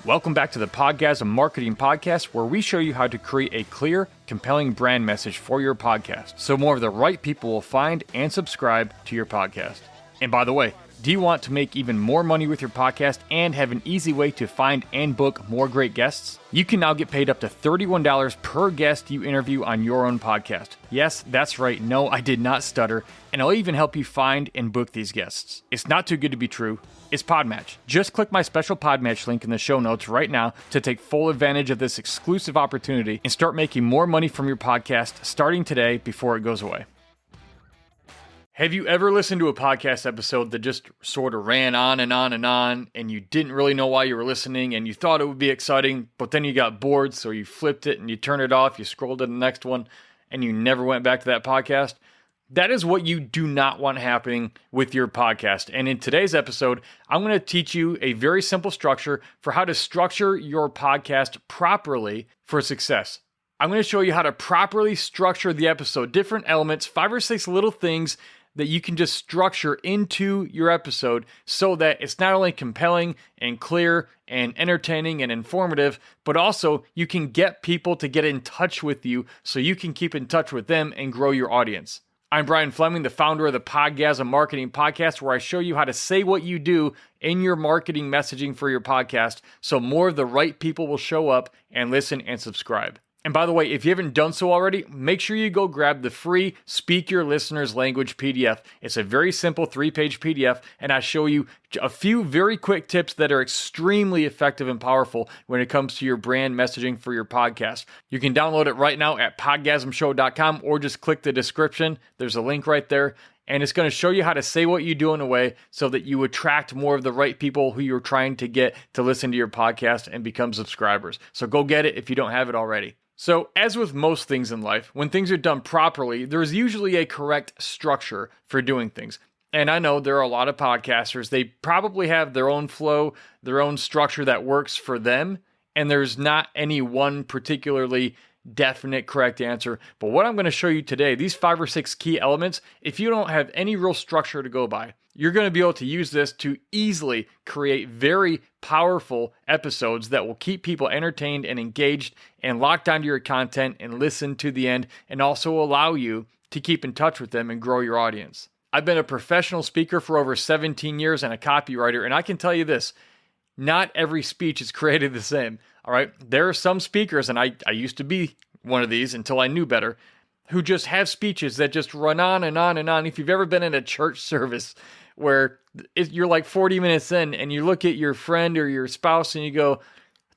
Welcome back to the Podgasm Marketing Podcast, where we show you how to create a clear, compelling brand message for your podcast so more of the right people will find and subscribe to your podcast. And by the way, do you want to make even more money with your podcast and have an easy way to find and book more great guests? You can now get paid up to $31 per guest you interview on your own podcast. Yes, that's right. No, I did not stutter. And I'll even help you find and book these guests. It's not too good to be true. It's Podmatch. Just click my special Podmatch link in the show notes right now to take full advantage of this exclusive opportunity and start making more money from your podcast starting today before it goes away. Have you ever listened to a podcast episode that just sort of ran on and on and on, and you didn't really know why you were listening, and you thought it would be exciting, but then you got bored, so you flipped it and you turned it off, you scrolled to the next one, and you never went back to that podcast? That is what you do not want happening with your podcast. And in today's episode, I'm going to teach you a very simple structure for how to structure your podcast properly for success. I'm going to show you how to properly structure the episode, different elements, 5 or 6 little things that you can just structure into your episode so that it's not only compelling and clear and entertaining and informative, but also you can get people to get in touch with you so you can keep in touch with them and grow your audience. I'm Brian Fleming, the founder of the Podgasm Marketing Podcast, where I show you how to say what you do in your marketing messaging for your podcast so more of the right people will show up and listen and subscribe. And by the way, if you haven't done so already, make sure you go grab the free Speak Your Listener's Language PDF. It's a very simple 3-page PDF, and I show you a few very quick tips that are extremely effective and powerful when it comes to your brand messaging for your podcast. You can download it right now at podgasmshow.com or just click the description. There's a link right there. And it's going to show you how to say what you do in a way so that you attract more of the right people who you're trying to get to listen to your podcast and become subscribers. So go get it if you don't have it already. So, as with most things in life, when things are done properly, there's usually a correct structure for doing things. And I know there are a lot of podcasters, they probably have their own flow, their own structure that works for them, and there's not any one particularly definite correct answer. But what I'm going to show you today, these 5 or 6 key elements, if you don't have any real structure to go by, you're going to be able to use this to easily create very powerful episodes that will keep people entertained and engaged and locked onto your content and listen to the end, and also allow you to keep in touch with them and grow your audience. I've been a professional speaker for over 17 years and a copywriter, and I can tell you this, not every speech is created the same. All right. There are some speakers, and I used to be one of these until I knew better, who just have speeches that just run on and on and on. If you've ever been in a church service where you're like 40 minutes in and you look at your friend or your spouse and you go, what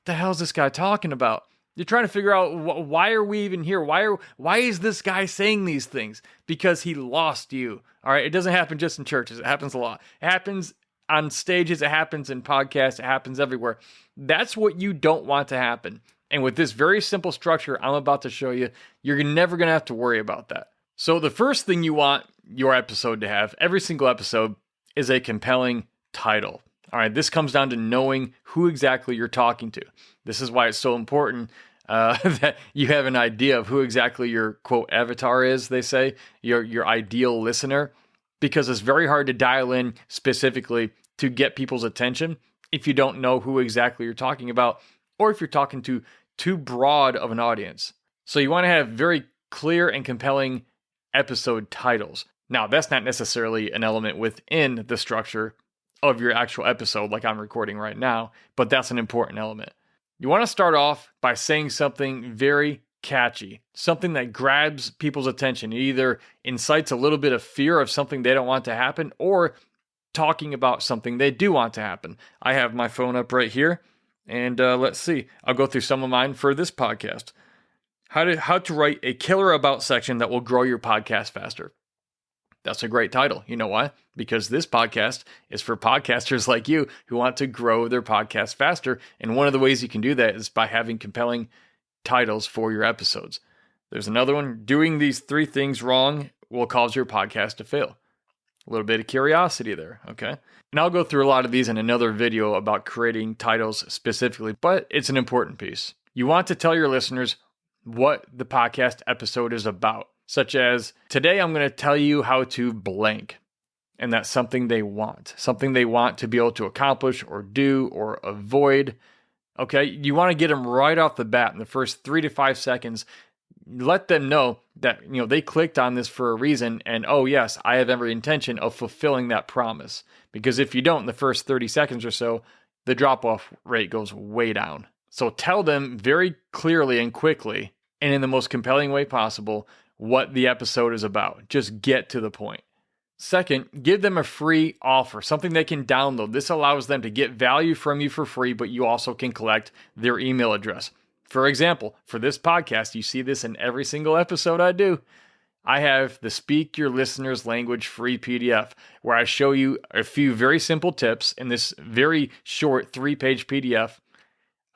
the hell is this guy talking about? You're trying to figure out why are we even here? Why is this guy saying these things? Because he lost you. All right. It doesn't happen just in churches. It happens a lot. It happens on stages. It happens in podcasts. It happens everywhere. That's what you don't want to happen. And with this very simple structure I'm about to show you, you're never going to have to worry about that. So the first thing you want your episode to have, every single episode, is a compelling title. All right, this comes down to knowing who exactly you're talking to. This is why it's so important that you have an idea of who exactly your, quote, avatar is, they say, your ideal listener, because it's very hard to dial in specifically to get people's attention if you don't know who exactly you're talking about, or if you're talking to too broad of an audience. So you want to have very clear and compelling episode titles. Now, that's not necessarily an element within the structure of your actual episode like I'm recording right now, but that's an important element. You want to start off by saying something very catchy, something that grabs people's attention. It either incites a little bit of fear of something they don't want to happen, or talking about something they do want to happen. I have my phone up right here, and let's see. I'll go through some of mine for this podcast. How to write a killer about section that will grow your podcast faster. That's a great title. You know why? Because this podcast is for podcasters like you who want to grow their podcast faster. And one of the ways you can do that is by having compelling titles for your episodes. There's another one. Doing these 3 things wrong will cause your podcast to fail. A little bit of curiosity there, okay? And I'll go through a lot of these in another video about creating titles specifically, but it's an important piece. You want to tell your listeners what the podcast episode is about, such as, today I'm going to tell you how to blank. And that's something they want to be able to accomplish or do or avoid. Okay, you want to get them right off the bat in the first 3 to 5 seconds. Let them know that they clicked on this for a reason, and oh yes, I have every intention of fulfilling that promise. Because if you don't in the first 30 seconds or so, the drop-off rate goes way down. So tell them very clearly and quickly, and in the most compelling way possible, what the episode is about. Just get to the point. Second, give them a free offer, something they can download. This allows them to get value from you for free, but you also can collect their email address. For example, for this podcast, you see this in every single episode I do. I have the Speak Your Listeners Language free PDF where I show you a few very simple tips in this very short 3-page PDF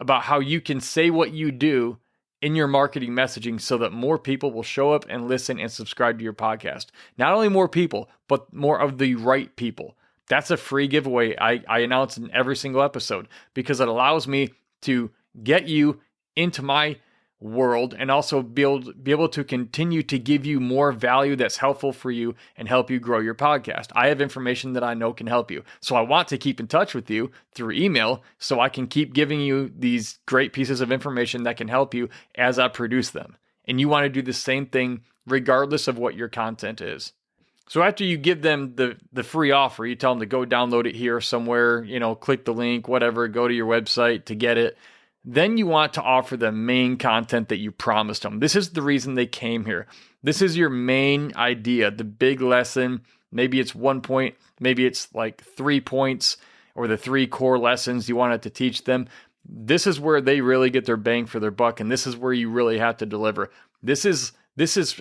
about how you can say what you do in your marketing messaging so that more people will show up and listen and subscribe to your podcast. Not only more people, but more of the right people. That's a free giveaway I announce in every single episode because it allows me to get you into my world and also be able to continue to give you more value that's helpful for you and help you grow your podcast. I have information that I know can help you. So I want to keep in touch with you through email so I can keep giving you these great pieces of information that can help you as I produce them. And you want to do the same thing regardless of what your content is. So after you give them the free offer, you tell them to go download it here somewhere, click the link, whatever, go to your website to get it. Then you want to offer the main content that you promised them. This is the reason they came here. This is your main idea, the big lesson. Maybe it's 1 point, maybe it's like 3 points or the 3 core lessons you wanted to teach them. This is where they really get their bang for their buck, and this is where you really have to deliver. This is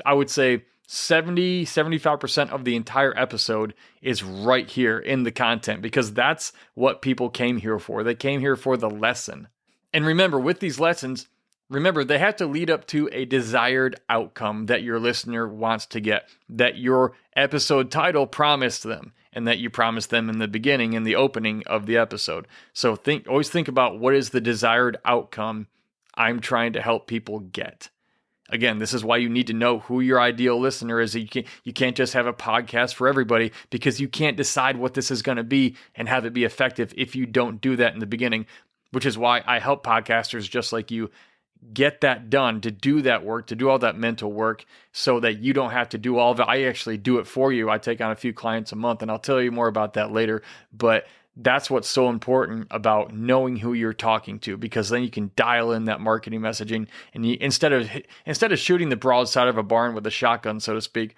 I would say 70-75% of the entire episode is right here in the content because that's what people came here for. They came here for the lesson. And remember, with these lessons, they have to lead up to a desired outcome that your listener wants to get, that your episode title promised them, and that you promised them in the beginning, in the opening of the episode. So always think about what is the desired outcome I'm trying to help people get. Again, this is why you need to know who your ideal listener is. You can't just have a podcast for everybody because you can't decide what this is going to be and have it be effective if you don't do that in the beginning. Which is why I help podcasters just like you get that done, to do that work, to do all that mental work so that you don't have to do all of it. I actually do it for you. I take on a few clients a month, and I'll tell you more about that later. But that's what's so important about knowing who you're talking to, because then you can dial in that marketing messaging. And instead of shooting the broadside of a barn with a shotgun, so to speak,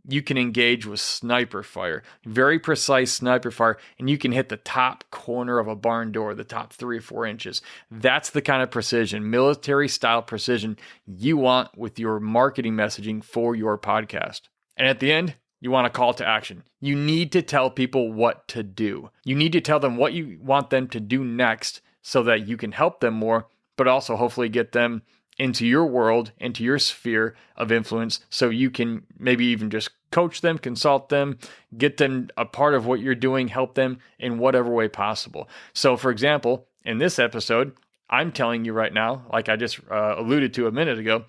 you can engage with sniper fire, very precise sniper fire, and you can hit the top corner of a barn door, the top 3 or 4 inches. That's the kind of precision, military style precision you want with your marketing messaging for your podcast. And at the end, you want a call to action. You need to tell people what to do. You need to tell them what you want them to do next so that you can help them more, but also hopefully get them into your world, into your sphere of influence, so you can maybe even just coach them, consult them, get them a part of what you're doing, help them in whatever way possible. So for example, in this episode, I'm telling you right now, like I just alluded to a minute ago,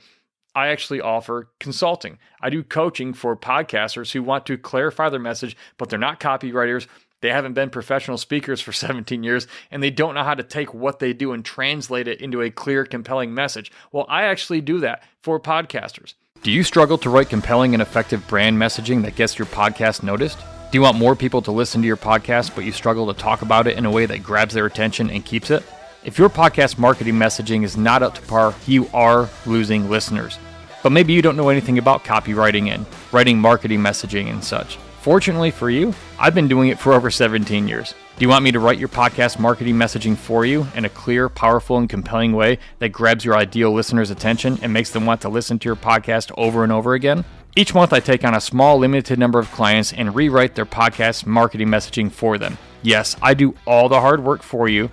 I actually offer consulting. I do coaching for podcasters who want to clarify their message, but they're not copywriters. They haven't been professional speakers for 17 years, and they don't know how to take what they do and translate it into a clear, compelling message. Well, I actually do that for podcasters. Do you struggle to write compelling and effective brand messaging that gets your podcast noticed? Do you want more people to listen to your podcast, but you struggle to talk about it in a way that grabs their attention and keeps it? If your podcast marketing messaging is not up to par, you are losing listeners. But maybe you don't know anything about copywriting and writing marketing messaging and such. Fortunately for you, I've been doing it for over 17 years. Do you want me to write your podcast marketing messaging for you in a clear, powerful, and compelling way that grabs your ideal listener's attention and makes them want to listen to your podcast over and over again? Each month, I take on a small, limited number of clients and rewrite their podcast marketing messaging for them. Yes, I do all the hard work for you,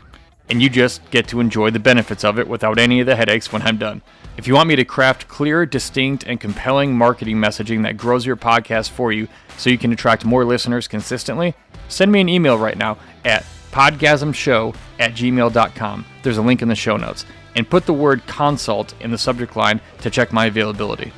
and you just get to enjoy the benefits of it without any of the headaches when I'm done. If you want me to craft clear, distinct, and compelling marketing messaging that grows your podcast for you so you can attract more listeners consistently, send me an email right now at podgasmshow@gmail.com. There's a link in the show notes. And put the word consult in the subject line to check my availability.